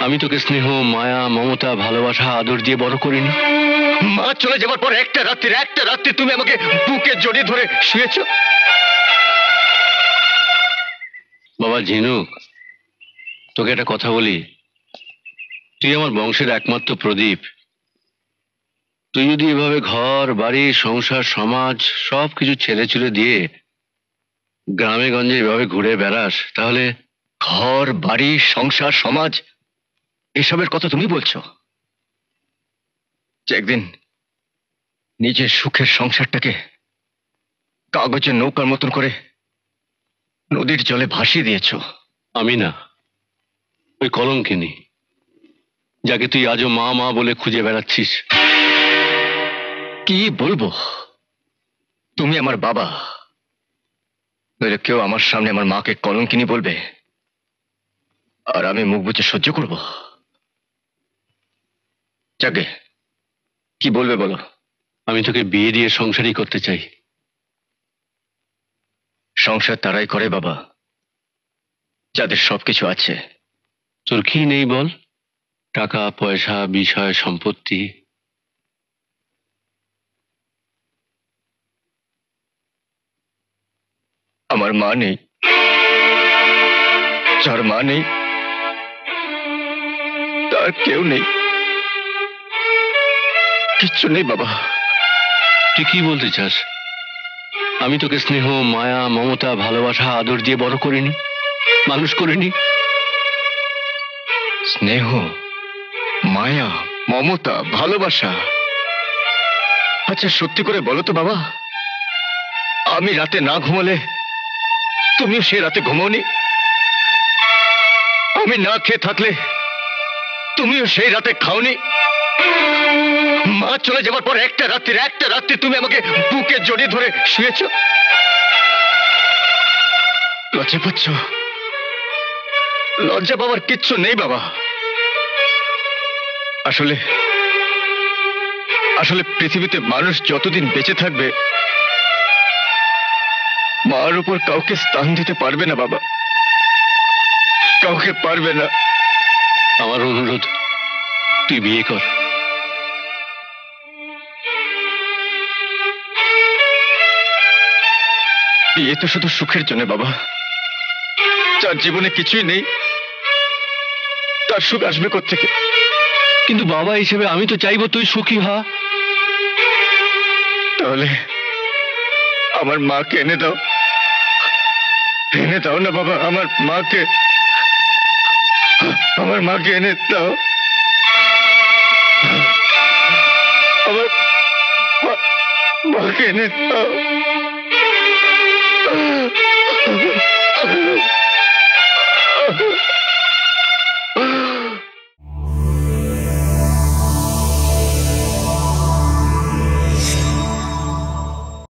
আমি তোকে স্নেহ, মায়া, মমতা, ভালোবাসা, আদর দিয়ে বড় করিনি? মা চলে যাবার পর একটা রাত্রি তুমি আমাকে বুকে জড়িয়ে ধরে শুয়েছো। বাবা ঝিনুক, তোকে একটা কথা বলি। তুই আমার বংশের একমাত্র প্রদীপ। তুই যদি এভাবে ঘর বাড়ি সংসার সমাজ সবকিছু ছেড়ে ছুড়ে দিয়ে গ্রামে গঞ্জে এভাবে ঘুরে বেড়াস, তাহলে ঘর বাড়ি সংসার সমাজ এসবের কথা তুমি বলছো? যে একদিন নিজের সুখের সংসারটাকে কাগজের নৌকার মতন করে নদীর জলে ভাসিয়ে দিয়েছো। আমি না, ওই কলঙ্কিনী, যাকে তুই আজও মা মা বলে খুঁজে বেড়াচ্ছিস। কি বলবো? তুমি আমার বাবা, নইলে কেউ আমার সামনে আমার মাকে কলঙ্কিনী বলবে আর আমি মুখ বুজে সহ্য করব? যাকে কি বলবে বলো। আমি তোকে বিয়ে দিয়ে সংসারই করতে চাই। সংসার তারাই করে বাবা যাদের সবকিছু আছে। তোর কি নেই বল? টাকা পয়সা বিষয় সম্পত্তি। আমার মা নেই, যার মা নেই তার কেউ নেই, কিচ্ছু নেই বাবা। তুই কি বলতে চাস? আমি তোকে স্নেহ, মায়া, মমতা, ভালোবাসা, আদর দিয়ে বড় করিনি, মানুষ করিনি? স্নেহ, মায়া, মমতা, ভালোবাসা। আচ্ছা সত্যি করে বলো তো বাবা, আমি রাতে না ঘুমালে তুমিও সে রাতে ঘুমোনি? আমি না খেয়ে থাকলে তুমিও সেই রাতে খাওনি? মা চলে যাবার পর একটা রাত্রি তুমি আমাকে বুকে জড়িয়ে ধরে শুয়েছো। লজ্জা পাচ্ছ? লজ্জা পাওয়ার কিচ্ছু নেই বাবা। আসলে আসলে পৃথিবীতে মানুষ যতদিন বেঁচে থাকবে মার উপর কাউকে স্থান দিতে পারবে না বাবা, কাউকে পারবে না। আমার অনুরোধ, তুই বিয়ে কর। বিয়ে তো শুধু সুখের জন্য বাবা। যার জীবনে কিছুই নেই তার সুখ আসবে কোত্থেকে? কিন্তু বাবা হিসেবে আমি তো চাইবো তুই সুখী হ। তাহলে আমার মাকে এনে দাও, এনে দাও না বাবা, আমার মাকে এনে দাও। আমার মাকে এনে দাও।